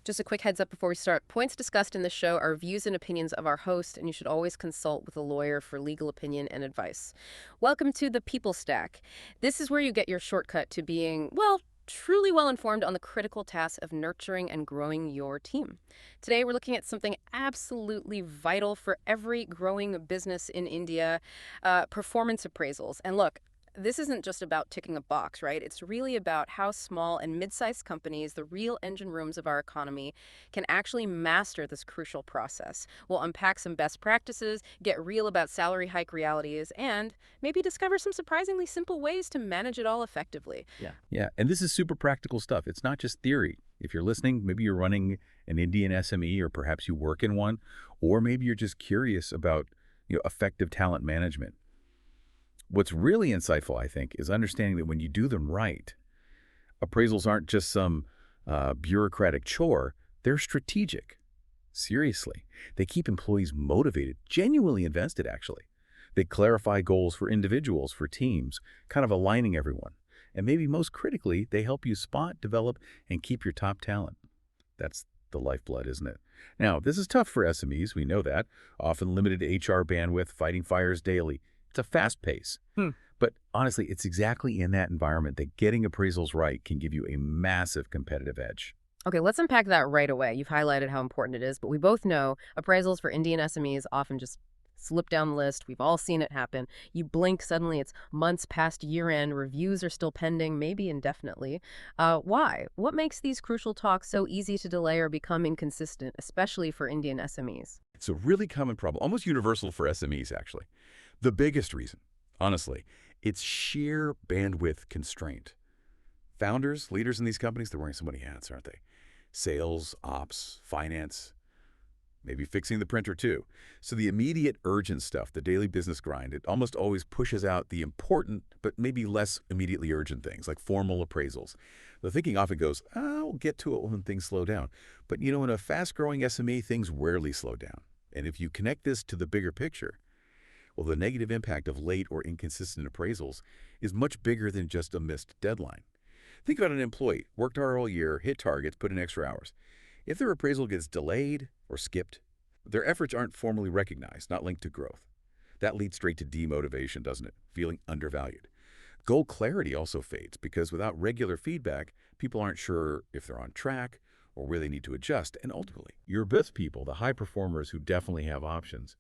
Just a quick heads up before we start. Points discussed in this show are views and opinions of our host, and you should always consult with a lawyer for legal opinion and advice. Welcome to the People Stack. This is where you get your shortcut to being, well, truly well informed on the critical task of nurturing and growing your team. Today, we're looking at something absolutely vital for every growing business in India, performance appraisals. And look, this isn't just about ticking a box, right? It's really about how small and mid-sized companies, the real engine rooms of our economy, can actually master this crucial process. We'll unpack some best practices, get real about salary hike realities, and maybe discover some surprisingly simple ways to manage it all effectively. Yeah, and this is super practical stuff. It's not just theory. If you're listening, maybe you're running an Indian SME, or perhaps you work in one, or maybe you're just curious about effective talent management. What's really insightful, I think, is understanding that when you do them right, appraisals aren't just some bureaucratic chore. They're strategic. Seriously. They keep employees motivated, genuinely invested, actually. They clarify goals for individuals, for teams, kind of aligning everyone. And maybe most critically, they help you spot, develop, and keep your top talent. That's the lifeblood, isn't it? Now, this is tough for SMEs, we know that. Often limited HR bandwidth, fighting fires daily. It's a fast pace. But honestly, it's exactly in that environment that getting appraisals right can give you a massive competitive edge. Okay, let's unpack that right away. You've highlighted how important it is, but we both know appraisals for Indian SMEs often just slip down the list. We've all seen it happen. You blink, suddenly it's months past year end, reviews are still pending, maybe indefinitely. Why? What makes these crucial talks so easy to delay or become inconsistent, especially for Indian SMEs? It's a really common problem, almost universal for SMEs, actually. The biggest reason, honestly, it's sheer bandwidth constraint. Founders, leaders in these companies, they're wearing so many hats, aren't they? Sales, ops, finance, maybe fixing the printer too. So the immediate urgent stuff, the daily business grind, it almost always pushes out the important but maybe less immediately urgent things like formal appraisals. The thinking often goes, we'll get to it when things slow down. But in a fast-growing SME, things rarely slow down. And if you connect this to the bigger picture, well, the negative impact of late or inconsistent appraisals is much bigger than just a missed deadline. Think about an employee, worked hard all year, hit targets, put in extra hours. If their appraisal gets delayed or skipped, their efforts aren't formally recognized, not linked to growth. That leads straight to demotivation, doesn't it? Feeling undervalued. Goal clarity also fades because without regular feedback, people aren't sure if they're on track or where they need to adjust. And ultimately, your best people, the high performers who definitely have options,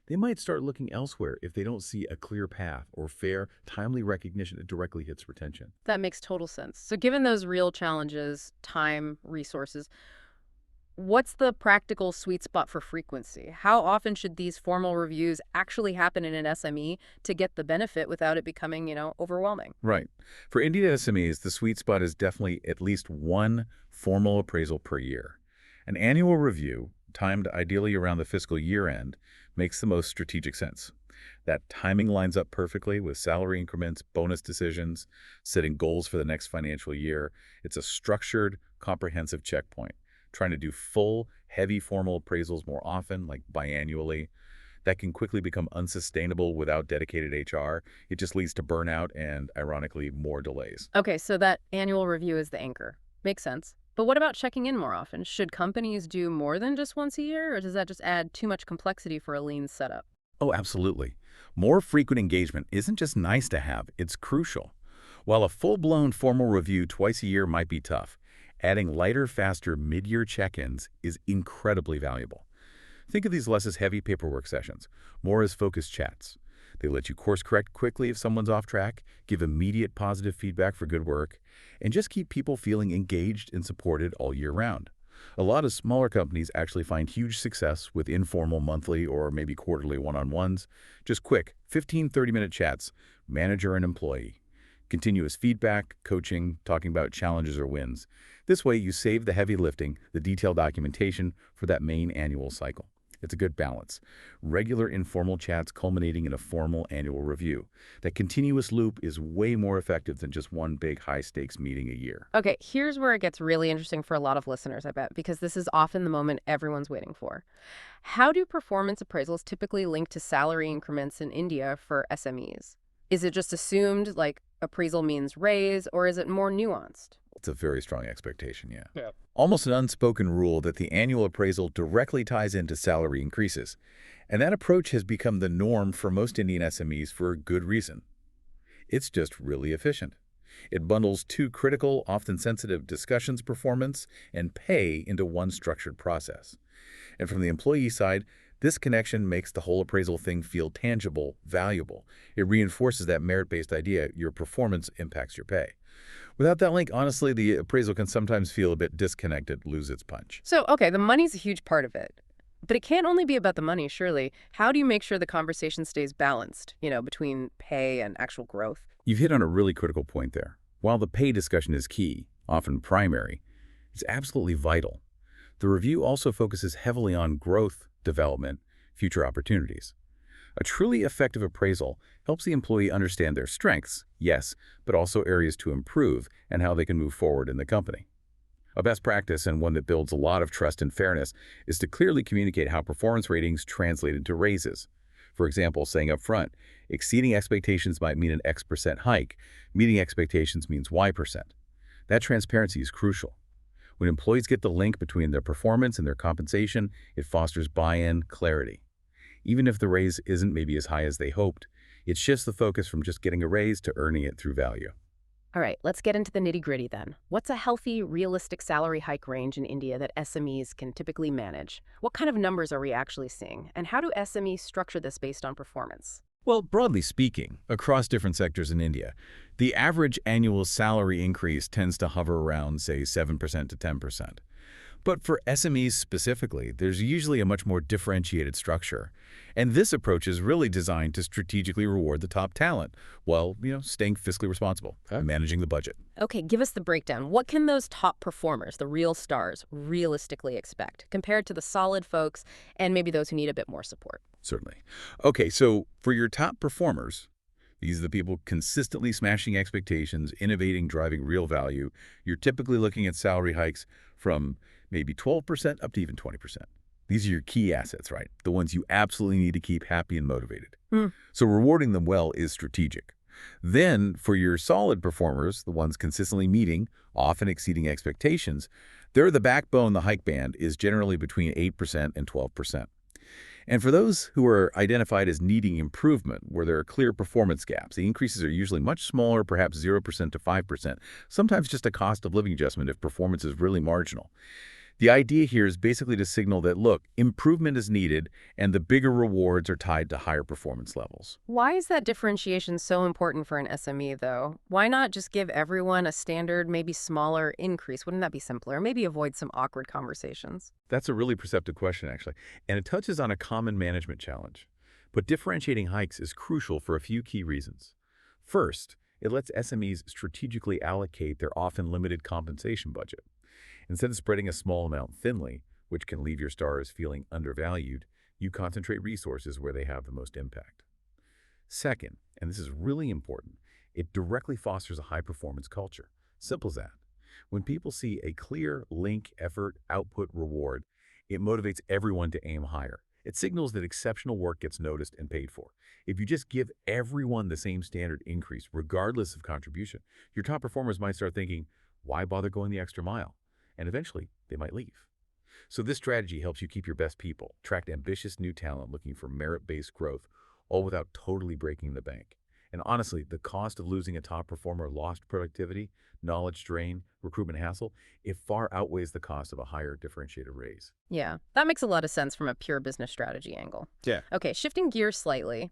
they might start looking elsewhere if they don't see a clear path or fair, timely recognition that directly hits retention. That makes total sense. So given those real challenges, time, resources, what's the practical sweet spot for frequency? How often should these formal reviews actually happen in an SME to get the benefit without it becoming, overwhelming? Right. For Indian SMEs, the sweet spot is definitely at least one formal appraisal per year. An annual review, timed ideally around the fiscal year end, makes the most strategic sense. That timing lines up perfectly with salary increments, bonus decisions, setting goals for the next financial year. It's a structured, comprehensive checkpoint. Trying to do full, heavy formal appraisals more often, like biannually, that can quickly become unsustainable without dedicated HR. It just leads to burnout and, ironically, more delays. Okay, so that annual review is the anchor. Makes sense. But what about checking in more often? Should companies do more than just once a year, or does that just add too much complexity for a lean setup? Oh, absolutely. More frequent engagement isn't just nice to have, it's crucial. While a full-blown formal review twice a year might be tough, adding lighter, faster mid-year check-ins is incredibly valuable. Think of these less as heavy paperwork sessions, more as focused chats. They let you course correct quickly if someone's off track, give immediate positive feedback for good work, and just keep people feeling engaged and supported all year round. A lot of smaller companies actually find huge success with informal monthly or maybe quarterly one-on-ones. Just quick, 15-30-minute chats, manager and employee. Continuous feedback, coaching, talking about challenges or wins. This way you save the heavy lifting, the detailed documentation for that main annual cycle. It's a good balance. Regular informal chats culminating in a formal annual review. That continuous loop is way more effective than just one big high-stakes meeting a year. Okay, here's where it gets really interesting for a lot of listeners, I bet, because this is often the moment everyone's waiting for. How do performance appraisals typically link to salary increments in India for SMEs? Is it just assumed, like appraisal means raise, or is it more nuanced? It's a very strong expectation, yeah. Yeah. almost an unspoken rule that the annual appraisal directly ties into salary increases. And that approach has become the norm for most Indian SMEs for a good reason. It's just really efficient. It bundles two critical, often sensitive discussions, performance and pay into one structured process. And from the employee side, this connection makes the whole appraisal thing feel tangible, valuable. It reinforces that merit-based idea your performance impacts your pay. Without that link, honestly, the appraisal can sometimes feel a bit disconnected, lose its punch. So, okay, the money's a huge part of it. But it can't only be about the money, surely. How do you make sure the conversation stays balanced, between pay and actual growth? You've hit on a really critical point there. While the pay discussion is key, often primary, it's absolutely vital. The review also focuses heavily on growth, development, future opportunities. A truly effective appraisal helps the employee understand their strengths, yes, but also areas to improve and how they can move forward in the company. A best practice, and one that builds a lot of trust and fairness, is to clearly communicate how performance ratings translate into raises. For example, saying up front, exceeding expectations might mean an X% hike, meeting expectations means Y%. That transparency is crucial. When employees get the link between their performance and their compensation, it fosters buy-in, clarity. Even if the raise isn't maybe as high as they hoped, it shifts the focus from just getting a raise to earning it through value. All right, let's get into the nitty-gritty then. What's a healthy, realistic salary hike range in India that SMEs can typically manage? What kind of numbers are we actually seeing? And how do SMEs structure this based on performance? Well, broadly speaking, across different sectors in India, the average annual salary increase tends to hover around, say, 7% to 10%. But for SMEs specifically, there's usually a much more differentiated structure. And this approach is really designed to strategically reward the top talent while, staying fiscally responsible, managing the budget. Okay, give us the breakdown. What can those top performers, the real stars, realistically expect compared to the solid folks and maybe those who need a bit more support? Certainly. Okay, so for your top performers, these are the people consistently smashing expectations, innovating, driving real value. You're typically looking at salary hikes from maybe 12% up to even 20%. These are your key assets, right? The ones you absolutely need to keep happy and motivated. So rewarding them well is strategic. Then for your solid performers, the ones consistently meeting, often exceeding expectations, they're the backbone. The hike band is generally between 8% and 12%. And for those who are identified as needing improvement, where there are clear performance gaps, the increases are usually much smaller, perhaps 0% to 5%, sometimes just a cost of living adjustment if performance is really marginal. The idea here is basically to signal that, look, improvement is needed and the bigger rewards are tied to higher performance levels. Why is that differentiation so important for an SME, though? Why not just give everyone a standard, maybe smaller increase? Wouldn't that be simpler? Maybe avoid some awkward conversations. That's a really perceptive question, actually, and it touches on a common management challenge. But differentiating hikes is crucial for a few key reasons. First, it lets SMEs strategically allocate their often limited compensation budget. Instead of spreading a small amount thinly, which can leave your stars feeling undervalued, you concentrate resources where they have the most impact. Second, and this is really important, it directly fosters a high-performance culture. Simple as that. When people see a clear link, effort, output, reward, it motivates everyone to aim higher. It signals that exceptional work gets noticed and paid for. If you just give everyone the same standard increase, regardless of contribution, your top performers might start thinking, why bother going the extra mile? And eventually, they might leave. So this strategy helps you keep your best people, attract ambitious new talent looking for merit-based growth, all without totally breaking the bank. And honestly, the cost of losing a top performer, lost productivity, knowledge drain, recruitment hassle, it far outweighs the cost of a higher differentiated raise. Yeah, that makes a lot of sense from a pure business strategy angle. Yeah. Okay, shifting gears slightly.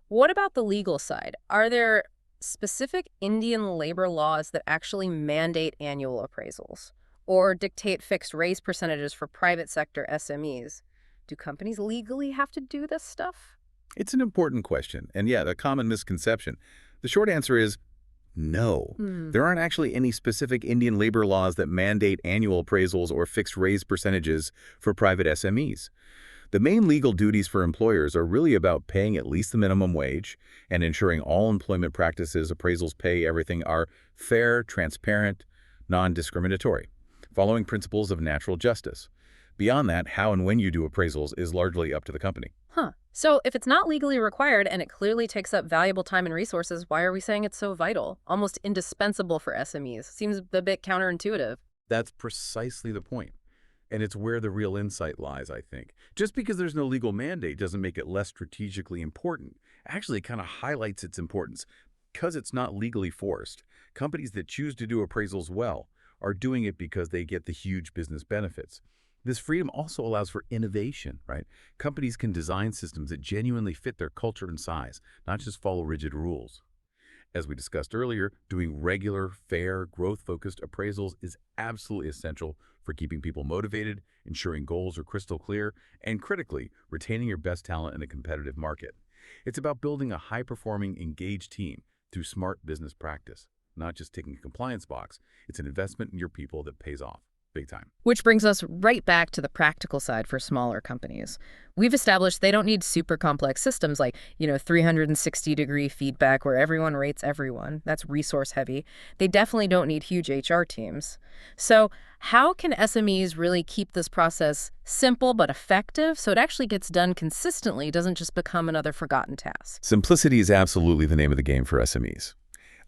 What about the legal side? Are there specific Indian labor laws that actually mandate annual appraisals or dictate fixed raise percentages for private sector SMEs? Do companies legally have to do this stuff? It's an important question, and yeah, a common misconception. The short answer is no. There aren't actually any specific Indian labor laws that mandate annual appraisals or fixed raise percentages for private SMEs. The main legal duties for employers are really about paying at least the minimum wage and ensuring all employment practices, appraisals, pay, everything are fair, transparent, non-discriminatory, following principles of natural justice. Beyond that, how and when you do appraisals is largely up to the company. So if it's not legally required and it clearly takes up valuable time and resources, why are we saying it's so vital, almost indispensable for SMEs? Seems a bit counterintuitive. That's precisely the point. And it's where the real insight lies, I think. Just because there's no legal mandate doesn't make it less strategically important. Actually, it kind of highlights its importance because it's not legally forced. Companies that choose to do appraisals well are doing it because they get the huge business benefits. This freedom also allows for innovation, right? Companies can design systems that genuinely fit their culture and size, not just follow rigid rules. As we discussed earlier, doing regular, fair, growth-focused appraisals is absolutely essential for keeping people motivated, ensuring goals are crystal clear, and critically, retaining your best talent in a competitive market. It's about building a high-performing, engaged team through smart business practice, not just ticking a compliance box. It's an investment in your people that pays off big time. Which brings us right back to the practical side for smaller companies. We've established they don't need super complex systems like, 360-degree feedback where everyone rates everyone. That's resource heavy. They definitely don't need huge HR teams. So how can SMEs really keep this process simple but effective so it actually gets done consistently, doesn't just become another forgotten task? Simplicity is absolutely the name of the game for SMEs.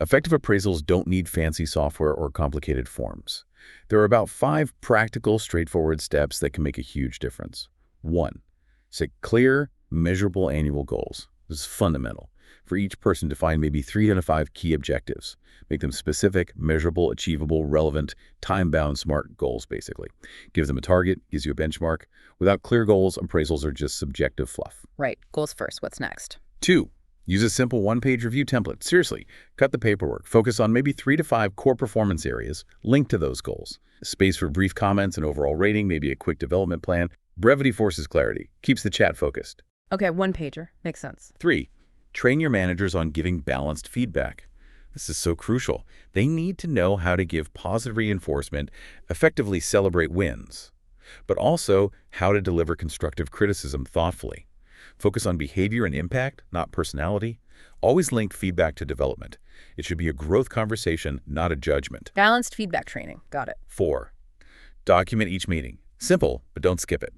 Effective appraisals don't need fancy software or complicated forms. There are about 5 practical, straightforward steps that can make a huge difference. 1. Set clear, measurable annual goals. This is fundamental. For each person, define maybe 3 to 5 key objectives. Make them specific, measurable, achievable, relevant, time-bound, smart goals, basically. Give them a target, gives you a benchmark. Without clear goals, appraisals are just subjective fluff. Right. Goals first. What's next? 2. Use a simple one-page review template. Seriously, cut the paperwork. Focus on maybe 3 to 5 core performance areas linked to those goals. Space for brief comments and overall rating, maybe a quick development plan. Brevity forces clarity, keeps the chat focused. Okay, one pager. Makes sense. 3. Train your managers on giving balanced feedback. This is so crucial. They need to know how to give positive reinforcement, effectively celebrate wins, but also how to deliver constructive criticism thoughtfully. Focus on behavior and impact, not personality. Always link feedback to development. It should be a growth conversation, not a judgment. Balanced feedback training. Got it. 4. Document each meeting. Simple, but don't skip it.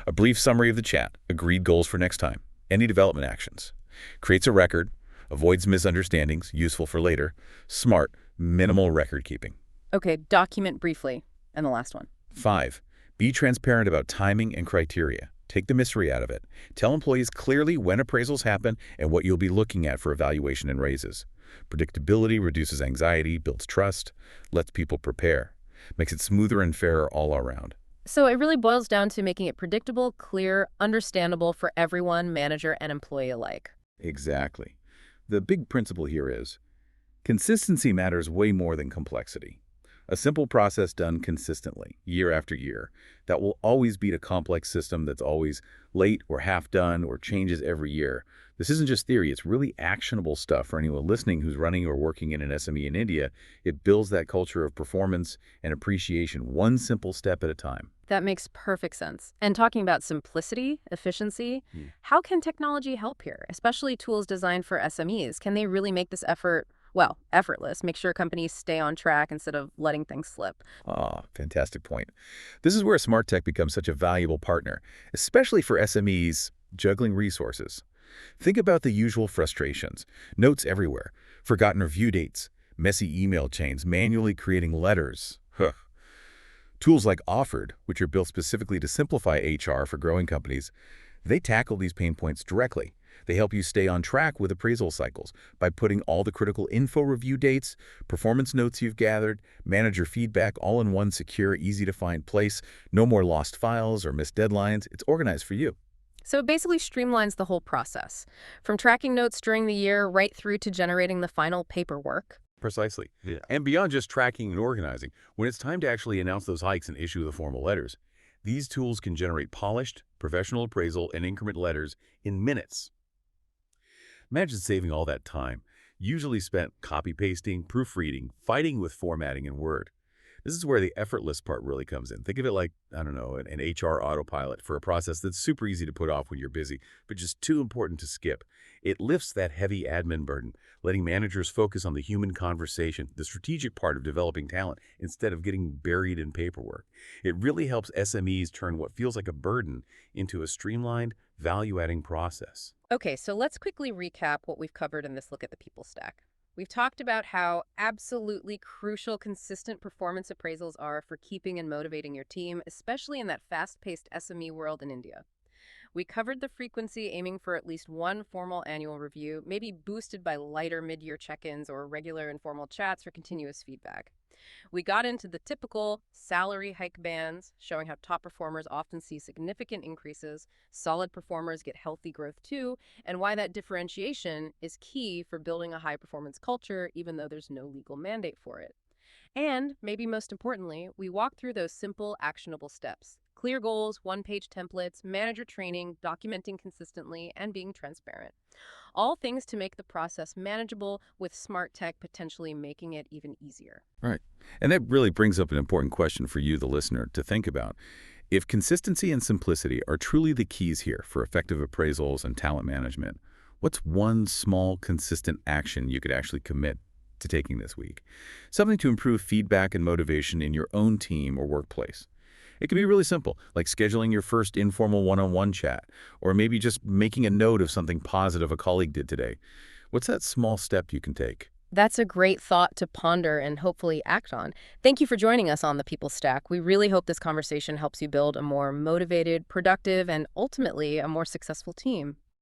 A brief summary of the chat, agreed goals for next time, any development actions. Creates a record, avoids misunderstandings, useful for later. Smart, minimal record keeping. Okay, document briefly. And the last one. 5. Be transparent about timing and criteria. Take the mystery out of it. Tell employees clearly when appraisals happen and what you'll be looking at for evaluation and raises. Predictability reduces anxiety, builds trust, lets people prepare. Makes it smoother and fairer all around. So it really boils down to making it predictable, clear, understandable for everyone, manager and employee alike. Exactly. The big principle here is consistency matters way more than complexity. A simple process done consistently, year after year, that will always beat a complex system that's always late or half done or changes every year. This isn't just theory, it's really actionable stuff for anyone listening who's running or working in an SME in India. It builds that culture of performance and appreciation one simple step at a time. That makes perfect sense. And talking about simplicity, efficiency, how can technology help here, especially tools designed for SMEs? Can they really make this effortless, make sure companies stay on track instead of letting things slip? Fantastic point. This is where smart tech becomes such a valuable partner, especially for SMEs juggling resources. Think about the usual frustrations. Notes everywhere, forgotten review dates, messy email chains, manually creating letters. Tools like Offered, which are built specifically to simplify HR for growing companies, they tackle these pain points directly. They help you stay on track with appraisal cycles by putting all the critical info, review dates, performance notes you've gathered, manager feedback all in one secure, easy-to-find place. No more lost files or missed deadlines. It's organized for you. So it basically streamlines the whole process, from tracking notes during the year right through to generating the final paperwork. Precisely. Yeah. And beyond just tracking and organizing, when it's time to actually announce those hikes and issue the formal letters, these tools can generate polished, professional appraisal and increment letters in minutes. Imagine saving all that time, usually spent copy-pasting, proofreading, fighting with formatting in Word. This is where the effortless part really comes in. Think of it like, an HR autopilot for a process that's super easy to put off when you're busy, but just too important to skip. It lifts that heavy admin burden, letting managers focus on the human conversation, the strategic part of developing talent, instead of getting buried in paperwork. It really helps SMEs turn what feels like a burden into a streamlined, value-adding process. Okay, so let's quickly recap what we've covered in this look at the people stack. We've talked about how absolutely crucial consistent performance appraisals are for keeping and motivating your team, especially in that fast-paced SME world in India. We covered the frequency, aiming for at least one formal annual review, maybe boosted by lighter mid-year check-ins or regular informal chats for continuous feedback. We got into the typical salary hike bands, showing how top performers often see significant increases, solid performers get healthy growth too, and why that differentiation is key for building a high performance culture, even though there's no legal mandate for it. And, maybe most importantly, we walk through those simple, actionable steps. Clear goals, one-page templates, manager training, documenting consistently, and being transparent. All things to make the process manageable, with smart tech potentially making it even easier. Right. And that really brings up an important question for you, the listener, to think about. If consistency and simplicity are truly the keys here for effective appraisals and talent management, what's one small, consistent action you could actually commit to taking this week? Something to improve feedback and motivation in your own team or workplace. It can be really simple, like scheduling your first informal one-on-one chat, or maybe just making a note of something positive a colleague did today. What's that small step you can take? That's a great thought to ponder and hopefully act on. Thank you for joining us on the People Stack. We really hope this conversation helps you build a more motivated, productive, and ultimately a more successful team.